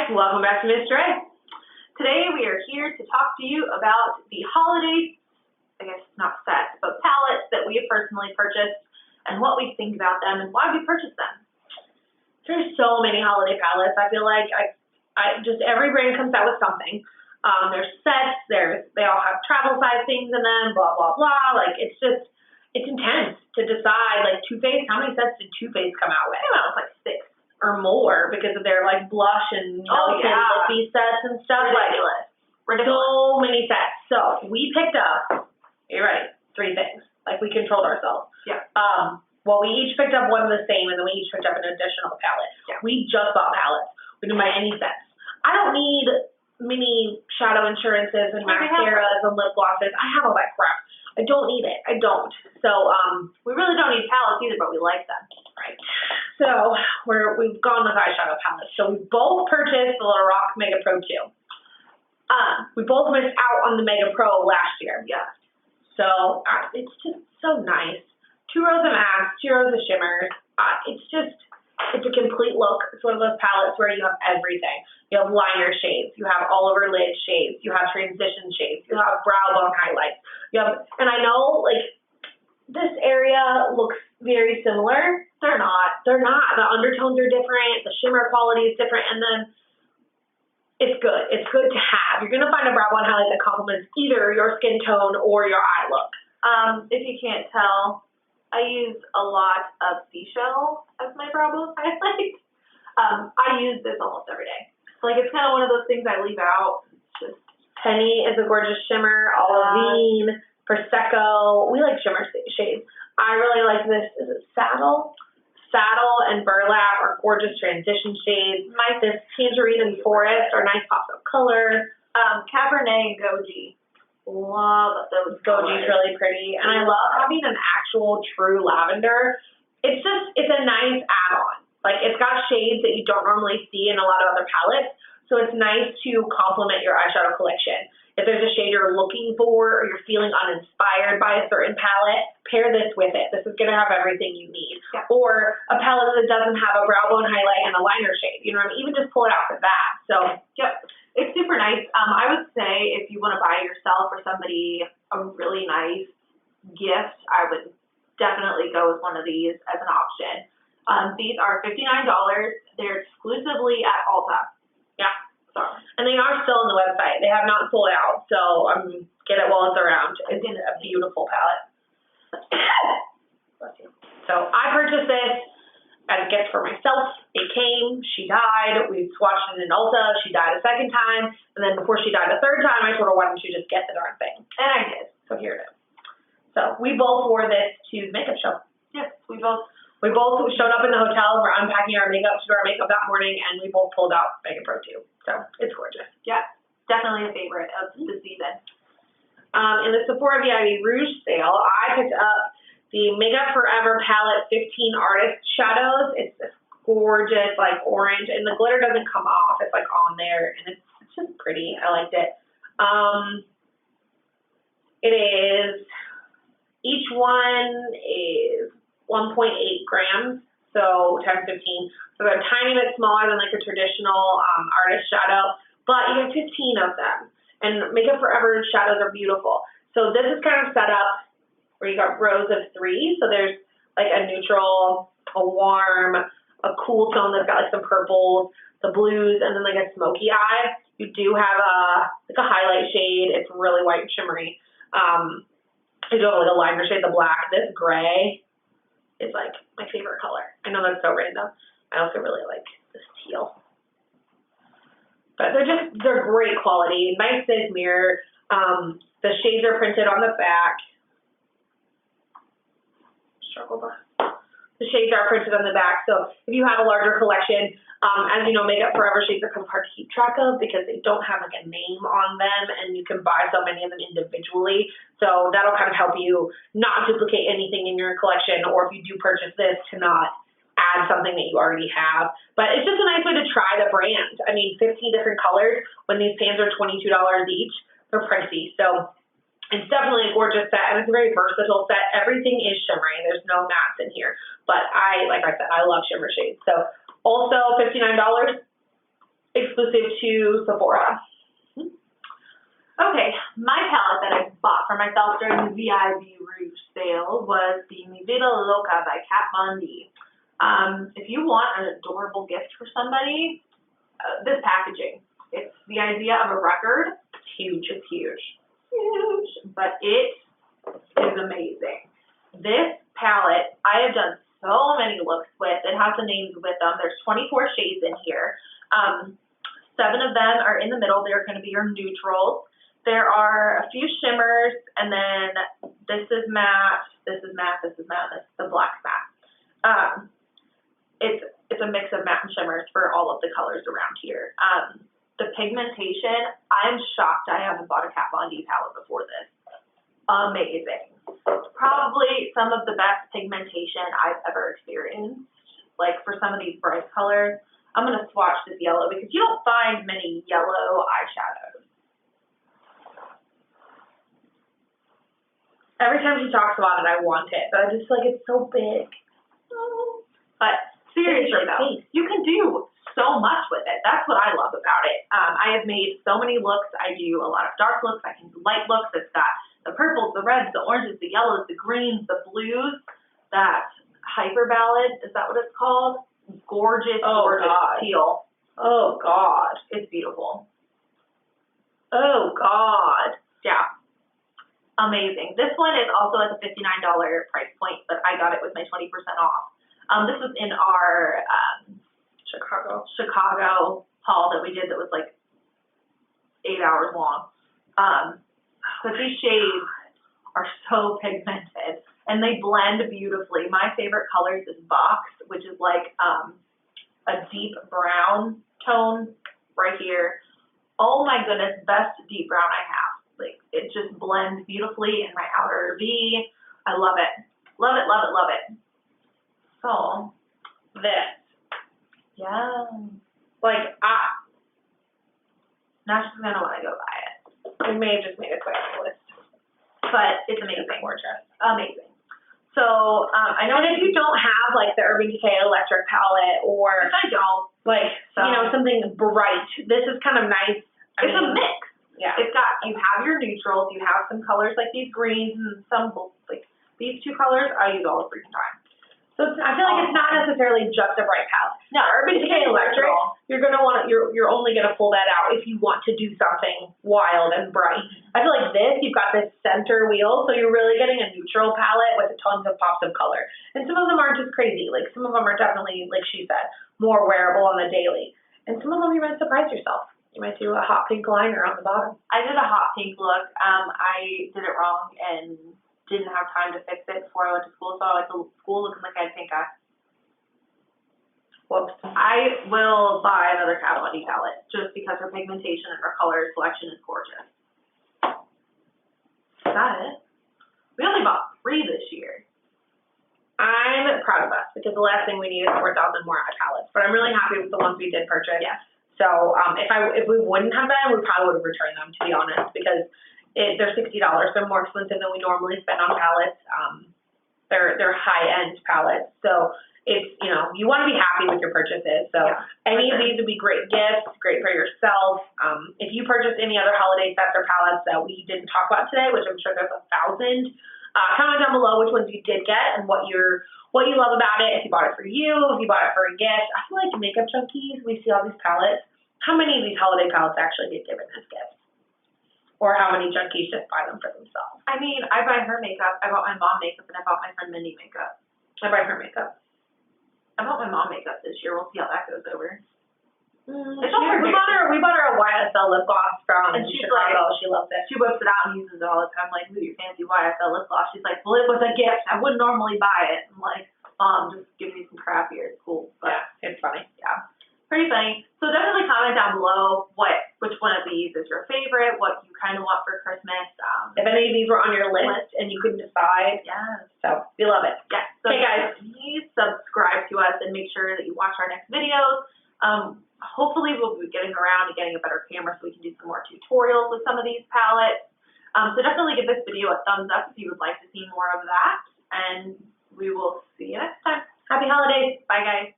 Hi, welcome back to Miss Dre. Today we are here to talk to you about the holiday, I guess not sets, but palettes that we have personally purchased and what we think about them and why we purchased them. There's so many holiday palettes. I feel like I just every brand comes out with something. There's sets, they all have travel size things in them, blah, blah, blah. Like it's intense to decide. Like Too Faced, how many sets did Too Faced come out with? They came out with like 6 or more because of their like blush and lippy sets and stuff. Ridiculous. So many sets. So we picked up, you're ready, 3 things. Like we controlled ourselves. Yeah. Well, we each picked up one of the same, and then we each picked up an additional palette. Yeah. We just bought palettes. We didn't buy any sets. I don't need mini shadow insurances and mascaras and lip glosses. I have all that crap. I don't need it. I don't. So We really don't need palettes either, but we like them. right. So we've gone with eyeshadow palettes. So we both purchased the Lorac Mega Pro 2. We both missed out on the Mega Pro last year. Yeah. So it's just so nice. 2 rows of mattes, 2 rows of shimmers. It's a complete look. It's one of those palettes where you have everything. You have liner shades, you have all over lid shades, you have transition shades, you have brow bone highlights. And I know like this area looks very similar. They're not. The undertones are different, the shimmer quality is different, and then it's good. It's good to have. You're gonna find a brow bone highlight that complements either your skin tone or your eye look. If you can't tell, I use a lot of seashell as my brow bone highlight. I use this almost every day. Like it's kind of one of those things I leave out. It's just Penny is a gorgeous shimmer. Olivine, Prosecco. We like shimmer shades. I really like this. Is it Saddle? Saddle and Burlap are gorgeous transition shades. This Tangerine and Forest are nice pops of color. Cabernet and Goji. Love those. Goji's really pretty. And I love having an actual true lavender. It's a nice add-on. Like it's got shades that you don't normally see in a lot of other palettes. So it's nice to complement your eyeshadow collection. If there's a shade you're looking for or you're feeling uninspired by a certain palette, pair this with it. This is going to have everything you need. Yeah. Or a palette that doesn't have a brow bone highlight and a liner shade. You know what I mean? Even just pull it out for that. So, yep. It's super nice. I would say if you want to buy yourself or somebody a really nice gift, I would definitely go with one of these as an option. These are $59. They're exclusively at Ulta. yeah. And they are still on the website. They have not sold out. So, get it while it's around. It's a beautiful palette. Bless you. So, I purchased this as a gift for myself. It came, she died, we swatched it in Ulta, she died a second time, and then before she died a third time, I told her, why don't you just get the darn thing? And I did. So here it is. So we both wore this to the makeup show. Yes, we both showed up in the hotel, we're unpacking our makeup to do our makeup that morning, and we both pulled out Mega Pro 2. So it's gorgeous. Yeah, definitely a favorite of the season. In the Sephora VIB Rouge sale, I picked up the Makeup Forever Palette 15 Artist Shadows. It's this gorgeous, like, orange, and the glitter doesn't come off. It's, like, on there, and it's just pretty. I liked it. Each one is 1.8 grams, so times 15. So they're a tiny bit smaller than, like, a traditional artist shadow, but you have 15 of them. And Makeup Forever shadows are beautiful. So this is kind of set up where you got rows of 3. So there's like a neutral, a warm, a cool tone that's got like some purples, the blues, and then like a smoky eye. You do have a highlight shade. It's really white and shimmery. You do have like a liner shade, the black. This gray is like my favorite color. I know that's so random. I also really like this teal. But they're great quality. Nice thick mirror. The shades are printed on the back. The shades are printed on the back, so if you have a larger collection, as you know, Makeup Forever shades are kind of hard to keep track of because they don't have like a name on them, and you can buy so many of them individually. So that'll kind of help you not duplicate anything in your collection, or if you do purchase this, to not add something that you already have. But it's just a nice way to try the brand. I mean, 15 different colors when these pans are $22 each. They're pricey, so it's definitely a gorgeous set, and it's a very versatile set. Everything is shimmery. There's no mattes in here. But like I said, I love shimmer shades. So also $59. exclusive to Sephora. Okay, my palette that I bought for myself during the VIB Rouge sale was the Mi Vida Loca by Kat Von D. If you want an adorable gift for somebody, this packaging. It's the idea of a record. It's huge. It's huge. Huge. But it is amazing. This palette, I have done so many looks with. It has the names with them. There's 24 shades in here. 7 of them are in the middle. They're going to be your neutrals. There are a few shimmers, and then this is matte, this is matte, this is matte, this is the black matte. It's a mix of matte and shimmers for all of the colors around here. The pigmentation, I'm shocked I haven't bought a Kat Von D palette before this. Amazing. Probably some of the best pigmentation I've ever experienced. Like for some of these bright colors, I'm going to swatch this yellow because you don't find many yellow eyeshadows. Every time she talks about it, I want it, but I just like it's so big. But seriously though, you can do so much with it. That's what I love about it. I have made so many looks. I do a lot of dark looks. I can do light looks. It's got the purples, the reds, the oranges, the yellows, the greens, the blues. That hyper ballad, is that what it's called? Gorgeous, gorgeous teal. Oh God, it's beautiful. Oh God, yeah. Amazing. This one is also at the $59 price point, but I got it with my 20% off. This was in our Chicago haul that we did that was like 8 hours long. But these shades are so pigmented and they blend beautifully. My favorite colors is Box, which is like a deep brown tone right here. Oh my goodness, best deep brown I have. Like, it just blends beautifully in my outer V. I love it. Love it, love it, love it. So, this. Yeah. Like, now she's going to want to go buy it. I may have just made a quick list. But it's amazing. It's gorgeous. Amazing. So, I know that if you don't have, like, the Urban Decay Electric palette or, which I don't, like, you know, something bright, this is kind of nice. It's a mix. Yeah. It's got, you have your neutrals, you have some colors like these greens and some, like, these 2 colors I use all the freaking time. So I feel like it's not necessarily just a bright palette. No, Urban Decay Electric, you're gonna want to, you're only gonna pull that out if you want to do something wild and bright. I feel like this, you've got this center wheel, so you're really getting a neutral palette with tons of pops of color. And some of them aren't just crazy. Like some of them are definitely, like she said, more wearable on the daily. And some of them you might surprise yourself. You might do a hot pink liner on the bottom. I did a hot pink look. I did it wrong and didn't have time to fix it before I went to school, so I went to school looking like I had pink eye. Whoops. I will buy another Kat Von D palette just because her pigmentation and her color selection is gorgeous. Is that it? We only bought 3 this year. I'm proud of us because the last thing we need is 4,000 more eye palettes, but I'm really happy with the ones we did purchase. Yes. So if we wouldn't have them, we probably would have returned them, to be honest, because they're $60. They're more expensive than we normally spend on palettes. They're high-end palettes, so it's, you know, you want to be happy with your purchases. So yeah, any of these would be great gifts, great for yourself. If you purchase any other holiday sets or palettes that we didn't talk about today, which I'm sure there's 1,000, comment down below which ones you did get and what you love about it. If you bought it for you, if you bought it for a gift. I feel like Makeup Junkies, we see all these palettes. How many of these holiday palettes actually get given as gifts? Or how many junkies just buy them for themselves? I mean, I buy her makeup, I bought my mom makeup, and I bought my friend Mindy makeup. I buy her makeup. I bought my mom makeup this year. We'll see how that goes over. We bought her a YSL lip gloss from Chicago. She loves it. She whips it out and uses it all the time. I'm like, ooh, your fancy YSL lip gloss. She's like, well, it was a gift. I wouldn't normally buy it. I'm like, just give me some crap here. It's cool. But yeah, it's funny. Yeah. Pretty funny. So definitely comment down below which one of these is your favorite, what you kind of want for Christmas. If any of these were on your list and you couldn't decide. Yes. So we love it. Yes. So okay, guys, please subscribe to us and make sure that you watch our next videos. Hopefully we'll be getting around to getting a better camera so we can do some more tutorials with some of these palettes. So definitely give this video a thumbs up if you would like to see more of that. And we will see you next time. Happy holidays. Bye, guys.